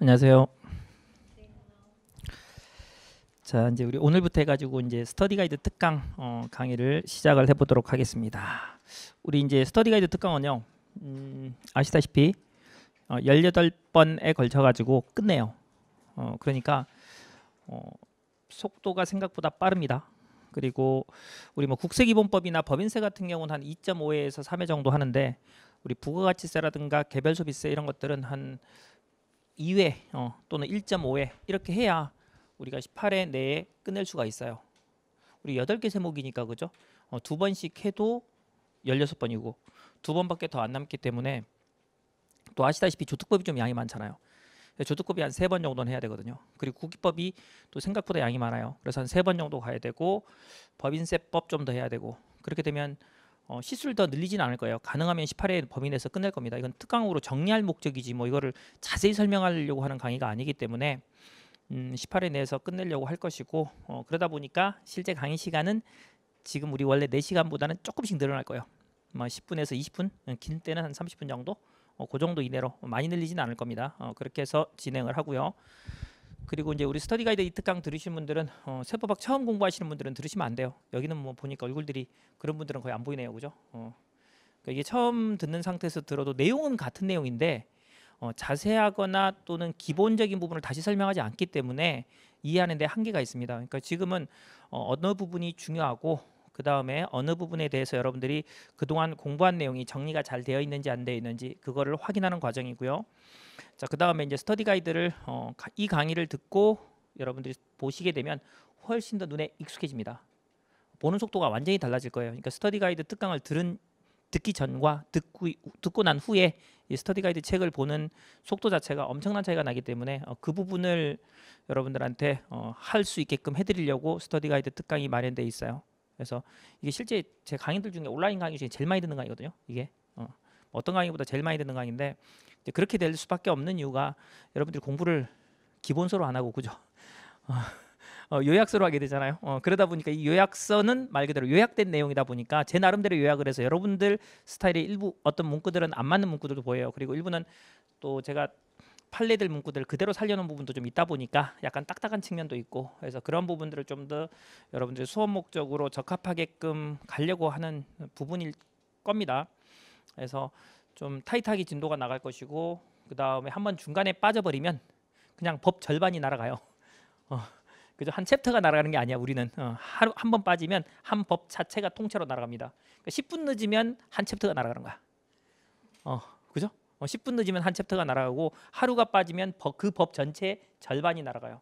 안녕하세요. 자, 이제 우리 오늘부터 해가지고 이제 스터디 가이드 특강 강의를 시작을 해보도록 하겠습니다. 우리 이제 스터디 가이드 특강은요, 아시다시피 18번에 걸쳐가지고 끝내요. 그러니까 어, 속도가 생각보다 빠릅니다. 그리고 우리 뭐 국세기본법이나 법인세 같은 경우는 한 2.5회에서 3회 정도 하는데, 우리 부가가치세라든가 개별소비세 이런 것들은 한 2회 또는 1.5회 이렇게 해야 우리가 18회 내에 끝낼 수가 있어요. 우리 8개 세목이니까 그죠? 두 번씩 해도 16번이고 두 번밖에 더 안 남기 때문에, 또 아시다시피 조특법이 좀 양이 많잖아요. 조특법이 한 3번 정도는 해야 되거든요. 그리고 국기법이 또 생각보다 양이 많아요. 그래서 한 3번 정도 가야 되고, 법인세법 좀 더 해야 되고, 그렇게 되면 시수를 더 늘리진 않을 거예요. 가능하면 18회 범위 내에서 끝낼 겁니다. 이건 특강으로 정리할 목적이지 뭐 이거를 자세히 설명하려고 하는 강의가 아니기 때문에 18회 내에서 끝내려고 할 것이고, 그러다 보니까 실제 강의 시간은 지금 우리 원래 4시간보다는 조금씩 늘어날 거예요. 10분에서 20분, 길 때는 한 30분 정도, 그 정도 이내로 많이 늘리지는 않을 겁니다. 그렇게 해서 진행을 하고요. 그리고 이제 우리 스터디 가이드 이 특강 들으신 분들은 세법학 처음 공부하시는 분들은 들으시면 안 돼요. 여기는 뭐 보니까 얼굴들이 그런 분들은 거의 안 보이네요, 그죠? 그러니까 이게 처음 듣는 상태에서 들어도 내용은 같은 내용인데 자세하거나 또는 기본적인 부분을 다시 설명하지 않기 때문에 이해하는 데 한계가 있습니다. 그러니까 지금은 어느 부분이 중요하고, 그 다음에 어느 부분에 대해서 여러분들이 그동안 공부한 내용이 정리가 잘 되어 있는지 안 되어 있는지 그거를 확인하는 과정이고요. 자, 그 다음에 이제 스터디 가이드를 이 강의를 듣고 여러분들이 보시게 되면 훨씬 더 눈에 익숙해집니다. 보는 속도가 완전히 달라질 거예요. 그러니까 스터디 가이드 특강을 듣기 전과 듣고 난 후에 이 스터디 가이드 책을 보는 속도 자체가 엄청난 차이가 나기 때문에 그 부분을 여러분들한테 할 수 있게끔 해드리려고 스터디 가이드 특강이 마련되어 있어요. 그래서 이게 실제 제 강의들 중에 온라인 강의 중에 제일 많이 듣는 강의거든요. 이게 어떤 강의보다 제일 많이 듣는 강의인데, 이제 그렇게 될 수밖에 없는 이유가 여러분들이 공부를 기본서로 안 하고, 그죠? 요약서로 하게 되잖아요. 그러다 보니까 이 요약서는 말 그대로 요약된 내용이다 보니까 제 나름대로 요약을 해서 여러분들 스타일의 일부 어떤 문구들은 안 맞는 문구들도 보여요. 그리고 일부는 또 제가 판례들 문구들 그대로 살려놓은 부분도 좀 있다 보니까 약간 딱딱한 측면도 있고, 그래서 그런 부분들을 좀 더 여러분들 수업 목적으로 적합하게끔 가려고 하는 부분일 겁니다. 그래서 좀 타이트하게 진도가 나갈 것이고, 그 다음에 한번 중간에 빠져버리면 그냥 법 절반이 날아가요. 어, 그죠? 한 챕터가 날아가는 게 아니야. 우리는 하루 한 번 빠지면 한 법 자체가 통째로 날아갑니다. 그러니까 10분 늦으면 한 챕터가 날아가는 거야. 그죠? 10분 늦으면 한 챕터가 날아가고, 하루가 빠지면 그 법 전체 절반이 날아가요.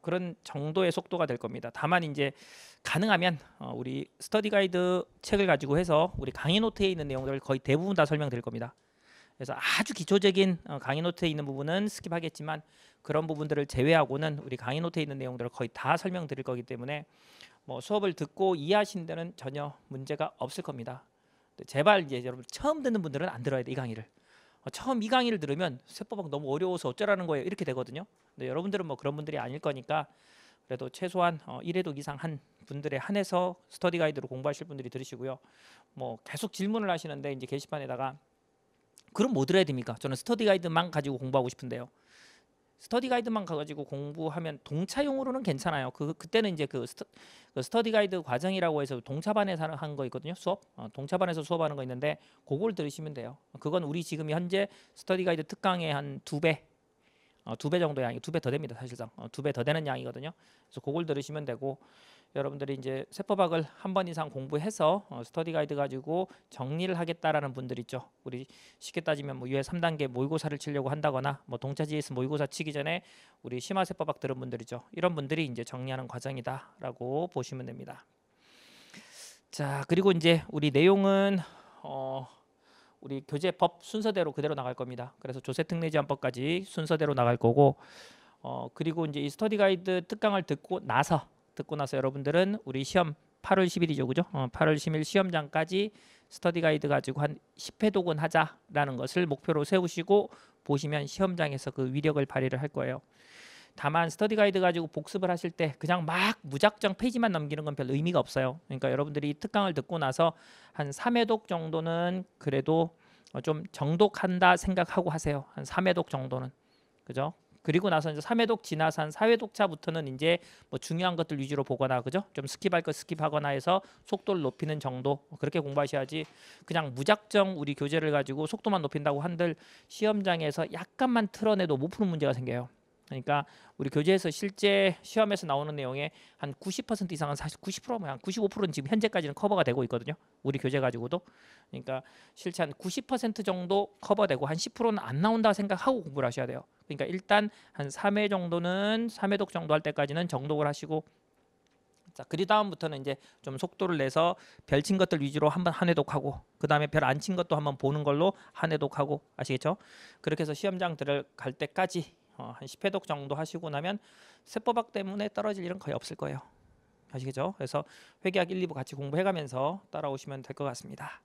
그런 정도의 속도가 될 겁니다. 다만 이제 가능하면 우리 스터디 가이드 책을 가지고 해서 우리 강의 노트에 있는 내용들을 거의 대부분 다 설명드릴 겁니다. 그래서 아주 기초적인 강의 노트에 있는 부분은 스킵하겠지만, 그런 부분들을 제외하고는 우리 강의 노트에 있는 내용들을 거의 다 설명드릴 거기 때문에 뭐 수업을 듣고 이해하신 데는 전혀 문제가 없을 겁니다. 제발 이제 여러분 처음 듣는 분들은 안 들어야 돼, 이 강의를. 처음 이 강의를 들으면 세법학 너무 어려워서 어쩌라는 거예요, 이렇게 되거든요. 근데 여러분들은 뭐 그런 분들이 아닐 거니까, 그래도 최소한 1회독 이상 한 분들에 한해서 스터디 가이드로 공부하실 분들이 들으시고요. 뭐 계속 질문을 하시는데 이제 게시판에다가 그럼 뭐 들어야 됩니까? 저는 스터디 가이드만 가지고 공부하고 싶은데요. 스터디 가이드만 가지고 공부하면 동차용으로는 괜찮아요. 그때는 이제 그 스터디 가이드 과정이라고 해서 동차반에서 한 거 있거든요. 수업 동차반에서 수업하는 거 있는데 그걸 들으시면 돼요. 그건 우리 지금 현재 스터디 가이드 특강의 한 2배, 2배 정도 양이, 2배 더 됩니다. 사실상 2배 더 되는 양이거든요. 그래서 그걸 들으시면 되고, 여러분들이 이제 세법학을 한 번 이상 공부해서 스터디 가이드 가지고 정리를 하겠다라는 분들 있죠. 우리 쉽게 따지면 뭐 유해 3단계 모의고사를 치려고 한다거나, 뭐 동차 GS 모의고사 치기 전에 우리 심화 세법학 들은 분들이죠. 이런 분들이 이제 정리하는 과정이다라고 보시면 됩니다. 자, 그리고 이제 우리 내용은 우리 교재법 순서대로 그대로 나갈 겁니다. 그래서 조세특례제한법까지 순서대로 나갈 거고, 그리고 이제 이 스터디 가이드 특강을 듣고 나서 여러분들은 우리 시험 8월 10일이죠, 그죠? 8월 10일 시험장까지 스터디 가이드 가지고 한 10회독은 하자라는 것을 목표로 세우시고 보시면 시험장에서 그 위력을 발휘를 할 거예요. 다만 스터디 가이드 가지고 복습을 하실 때 그냥 막 무작정 페이지만 넘기는 건 별 의미가 없어요. 그러니까 여러분들이 특강을 듣고 나서 한 3회독 정도는 그래도 좀 정독한다 생각하고 하세요. 한 3회독 정도는. 그죠? 그리고 나서 이제 3회독 지나서 한 4회독차부터는 이제 뭐 중요한 것들 위주로 보거나 그죠? 좀 스킵할 거 스킵하거나 해서 속도를 높이는 정도 그렇게 공부하셔야지 그냥 무작정 우리 교재를 가지고 속도만 높인다고 한들 시험장에서 약간만 틀어내도 못 푸는 문제가 생겨요. 그러니까 우리 교재에서 실제 시험에서 나오는 내용의 한 90% 이상은 사실 90%뭐 한 95%는 지금 현재까지는 커버가 되고 있거든요. 우리 교재 가지고도. 그러니까 실제 한 90% 정도 커버되고 한 10%는 안 나온다 생각하고 공부를 하셔야 돼요. 그러니까 일단 한 3회 정도는 3회독 정도 할 때까지는 정독을 하시고 자, 그 다음부터는 이제 좀 속도를 내서 별 친 것들 위주로 한번 한 회독하고 그 다음에 별 안 친 것도 한번 보는 걸로 한 회독하고 아시겠죠? 그렇게 해서 시험장 들어갈 때까지 한 10회독 정도 하시고 나면 세법학 때문에 떨어질 일은 거의 없을 거예요. 아시겠죠? 그래서 회계학 1, 2부 같이 공부해가면서 따라오시면 될 것 같습니다.